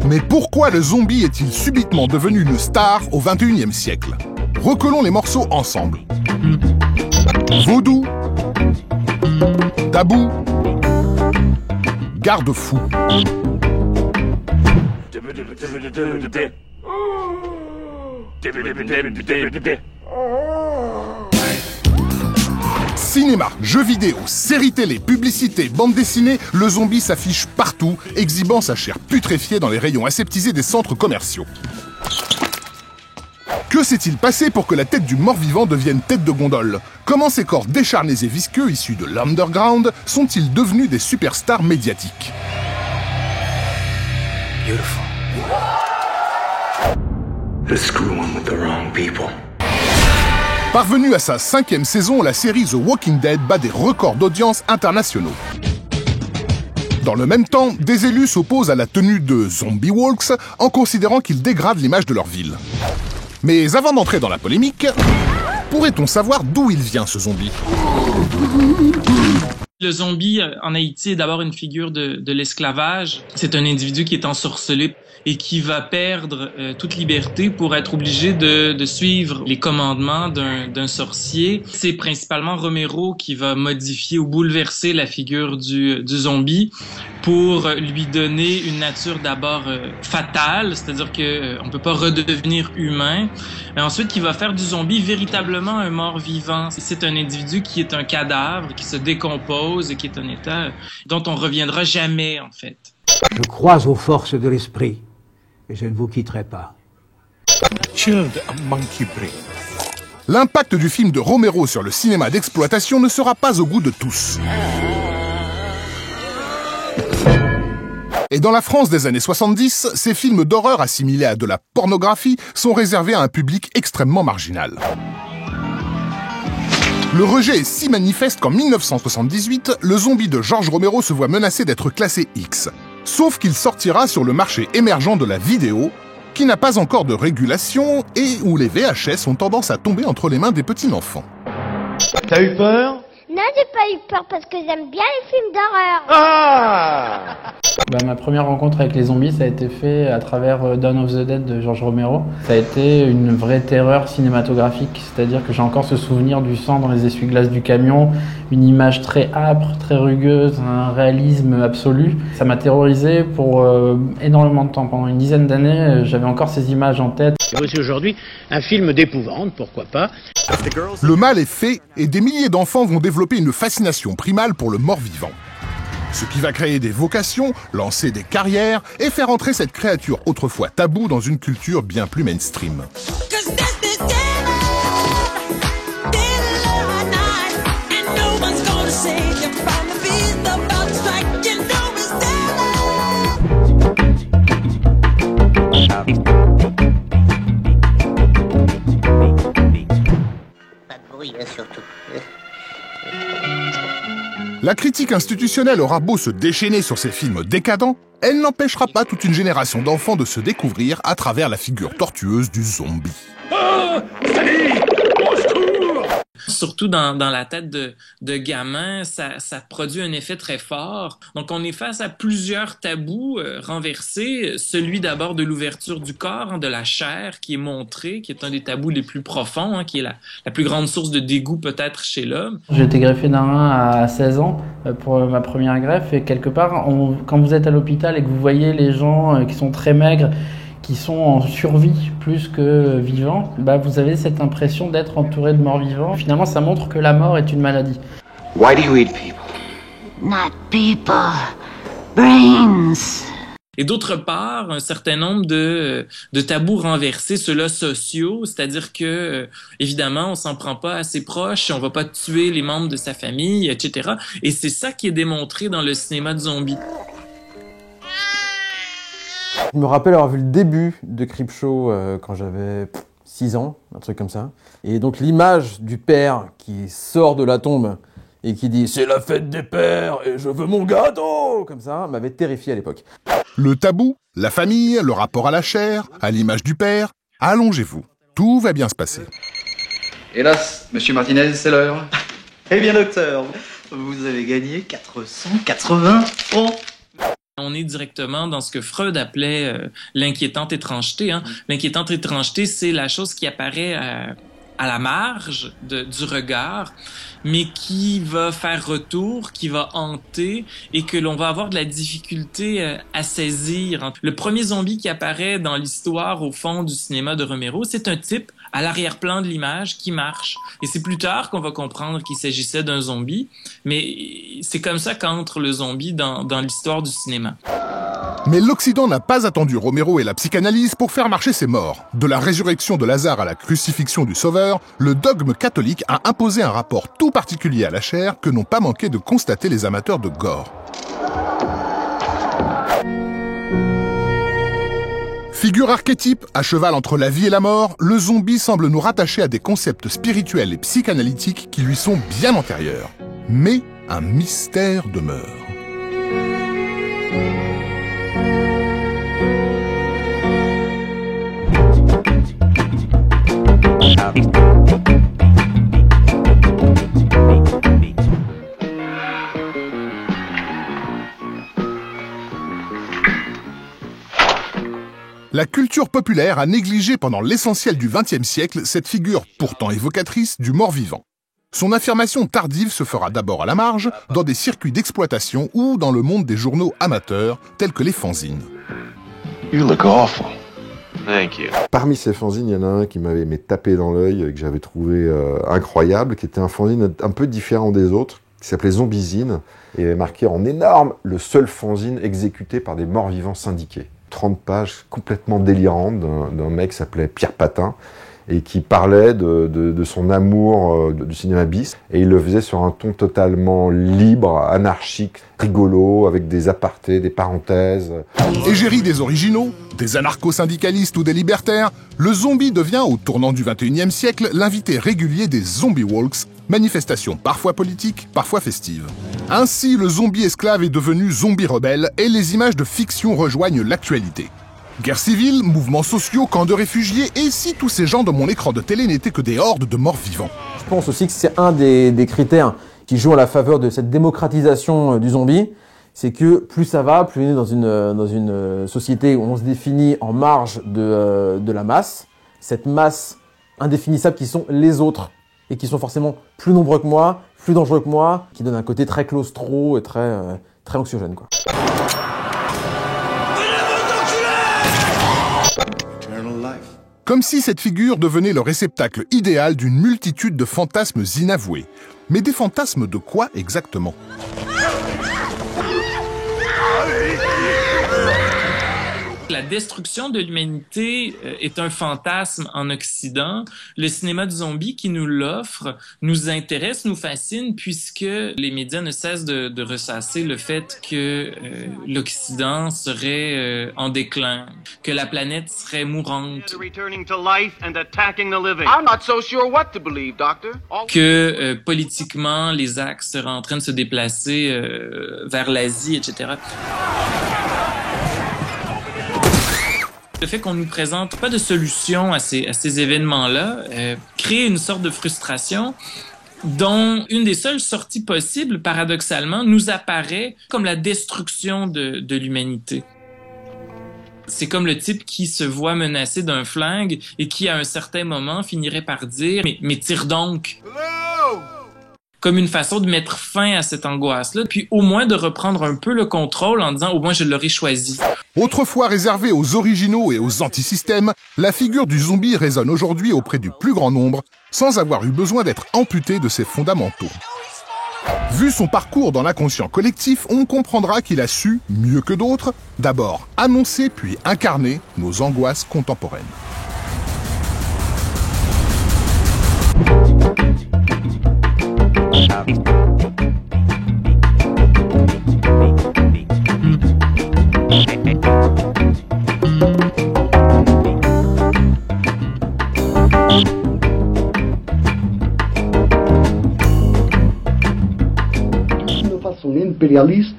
Mais pourquoi le zombie est-il subitement devenu une star au XXIe siècle? Recollons les morceaux ensemble. Vaudou, tabou, garde-fou. Cinéma, jeux vidéo, séries télé, publicités, bandes dessinées, le zombie s'affiche partout, exhibant sa chair putréfiée dans les rayons aseptisés des centres commerciaux. Que s'est-il passé pour que la tête du mort-vivant devienne tête de gondole? Comment ces corps décharnés et visqueux, issus de l'underground, sont-ils devenus des superstars médiatiques? Beautiful. They're screwing with the wrong people. Parvenue à sa 5e saison, la série The Walking Dead bat des records d'audience internationaux. Dans le même temps, des élus s'opposent à la tenue de Zombie Walks en considérant qu'ils dégradent l'image de leur ville. Mais avant d'entrer dans la polémique, pourrait-on savoir d'où il vient ce zombie? Le zombie en Haïti est d'abord une figure de l'esclavage. C'est un individu qui est ensorcelé et qui va perdre toute liberté pour être obligé de suivre les commandements d'un sorcier. C'est principalement Romero qui va modifier ou bouleverser la figure du zombie pour lui donner une nature d'abord fatale, c'est-à-dire que on peut pas redevenir humain. Et ensuite, qui va faire du zombie véritablement un mort-vivant. C'est un individu qui est un cadavre, qui se décompose et qui est un état dont on reviendra jamais, en fait. Je crois aux forces de l'esprit et je ne vous quitterai pas. Chilled a monkey brain. L'impact du film de Romero sur le cinéma d'exploitation ne sera pas au goût de tous. Et dans la France des années 70, ces films d'horreur assimilés à de la pornographie sont réservés à un public extrêmement marginal. Le rejet est si manifeste qu'en 1978, le zombie de George Romero se voit menacé d'être classé X. Sauf qu'il sortira sur le marché émergent de la vidéo, qui n'a pas encore de régulation et où les VHS ont tendance à tomber entre les mains des petits enfants. T'as eu peur? Non, j'ai pas eu peur parce que j'aime bien les films d'horreur. Ah! Ma première rencontre avec les zombies, ça a été fait à travers Dawn of the Dead de George Romero. Ça a été une vraie terreur cinématographique, c'est-à-dire que j'ai encore ce souvenir du sang dans les essuie-glaces du camion, une image très âpre, très rugueuse, un réalisme absolu. Ça m'a terrorisé pour énormément de temps. Pendant une dizaine d'années, j'avais encore ces images en tête. Et aussi aujourd'hui, un film d'épouvante, pourquoi pas. Le mal est fait et des milliers d'enfants vont développer une fascination primale pour le mort-vivant. Ce qui va créer des vocations, lancer des carrières et faire entrer cette créature autrefois taboue dans une culture bien plus mainstream. Pas de bruit, surtout. La critique institutionnelle aura beau se déchaîner sur ces films décadents, elle n'empêchera pas toute une génération d'enfants de se découvrir à travers la figure tortueuse du zombie. Ah! Salut! Au secours! Surtout dans la tête de gamins, ça produit un effet très fort. Donc, on est face à plusieurs tabous renversés. Celui d'abord de l'ouverture du corps, de la chair qui est montrée, qui est un des tabous les plus profonds, qui est la plus grande source de dégoût peut-être chez l'homme. J'ai été greffé d'un rein à 16 ans pour ma première greffe et quelque part, quand vous êtes à l'hôpital et que vous voyez les gens qui sont très maigres, qui sont en survie plus que vivants, vous avez cette impression d'être entouré de morts vivants. Finalement, ça montre que la mort est une maladie. Why do you eat people? Not people, brains. Et d'autre part, un certain nombre de tabous renversés, ceux-là sociaux, c'est-à-dire que, évidemment, on s'en prend pas à ses proches, on va pas tuer les membres de sa famille, etc. Et c'est ça qui est démontré dans le cinéma de zombies. Je me rappelle avoir vu le début de Creepshow quand j'avais 6 ans, un truc comme ça. Et donc l'image du père qui sort de la tombe et qui dit « C'est la fête des pères et je veux mon gâteau !» comme ça, m'avait terrifié à l'époque. Le tabou, la famille, le rapport à la chair, à l'image du père, allongez-vous, tout va bien se passer. Hélas, monsieur Martinez, c'est l'heure. Eh bien, docteur, Vous avez gagné 480 francs. On est directement dans ce que Freud appelait l'inquiétante étrangeté. Hein. L'inquiétante étrangeté, c'est la chose qui apparaît à la marge du regard, mais qui va faire retour, qui va hanter et que l'on va avoir de la difficulté à saisir. Le premier zombie qui apparaît dans l'histoire, au fond du cinéma de Romero, c'est un type à l'arrière-plan de l'image qui marche. Et c'est plus tard qu'on va comprendre qu'il s'agissait d'un zombie, mais c'est comme ça qu'entre le zombie dans l'histoire du cinéma. Mais l'Occident n'a pas attendu Romero et la psychanalyse pour faire marcher ses morts. De la résurrection de Lazare à la crucifixion du Sauveur, le dogme catholique a imposé un rapport tout particulier à la chair que n'ont pas manqué de constater les amateurs de gore. Figure archétype, à cheval entre la vie et la mort, le zombie semble nous rattacher à des concepts spirituels et psychanalytiques qui lui sont bien antérieurs. Mais un mystère demeure. La culture populaire a négligé pendant l'essentiel du XXe siècle cette figure pourtant évocatrice du mort-vivant. Son affirmation tardive se fera d'abord à la marge, dans des circuits d'exploitation ou dans le monde des journaux amateurs, tels que les fanzines. You look awful. Thank you. Parmi ces fanzines, il y en a un qui m'avait tapé dans l'œil, que j'avais trouvé incroyable, qui était un fanzine un peu différent des autres, qui s'appelait Zombizine, et il avait marqué en énorme « Le seul fanzine exécuté par des morts-vivants syndiqués ». 30 pages complètement délirantes d'un mec qui s'appelait Pierre Patin et qui parlait de son amour du cinéma bis, et il le faisait sur un ton totalement libre, anarchique, rigolo, avec des apartés, des parenthèses. Égérie des originaux, des anarcho-syndicalistes ou des libertaires, le zombie devient, au tournant du XXIe siècle, l'invité régulier des zombie walks, manifestations parfois politiques, parfois festives. Ainsi, le zombie esclave est devenu zombie rebelle et les images de fiction rejoignent l'actualité. Guerre civile, mouvements sociaux, camps de réfugiés, et si tous ces gens de mon écran de télé n'étaient que des hordes de morts vivants? Je pense aussi que c'est un des critères qui joue à la faveur de cette démocratisation du zombie, c'est que plus ça va, plus on est dans une société où on se définit en marge de la masse, cette masse indéfinissable qui sont les autres, et qui sont forcément plus nombreux que moi, plus dangereux que moi, qui donne un côté très claustro et très anxiogène, quoi. Comme si cette figure devenait le réceptacle idéal d'une multitude de fantasmes inavoués. Mais des fantasmes de quoi exactement ? La destruction de l'humanité est un fantasme en Occident. Le cinéma du zombie qui nous l'offre nous intéresse, nous fascine, puisque les médias ne cessent de ressasser le fait que l'Occident serait en déclin, que la planète serait mourante, que politiquement les axes seraient en train de se déplacer vers l'Asie, etc. Le fait qu'on nous présente pas de solution à ces événements-là crée une sorte de frustration dont une des seules sorties possibles, paradoxalement, nous apparaît comme la destruction de l'humanité. C'est comme le type qui se voit menacé d'un flingue et qui, à un certain moment, finirait par dire « Mais tire donc !» comme une façon de mettre fin à cette angoisse-là, puis au moins de reprendre un peu le contrôle en disant « Au moins, je l'aurais choisi ». Autrefois réservée aux originaux et aux antisystèmes, la figure du zombie résonne aujourd'hui auprès du plus grand nombre, sans avoir eu besoin d'être amputé de ses fondamentaux. Vu son parcours dans l'inconscient collectif, on comprendra qu'il a su, mieux que d'autres, d'abord annoncer puis incarner nos angoisses contemporaines. De façon impérialiste,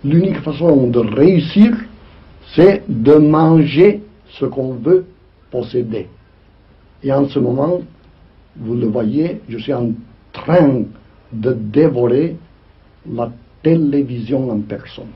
l'unique façon de réussir, c'est de manger ce qu'on veut posséder. Et en ce moment, vous le voyez, je suis en train de dévorer la télévision en personne.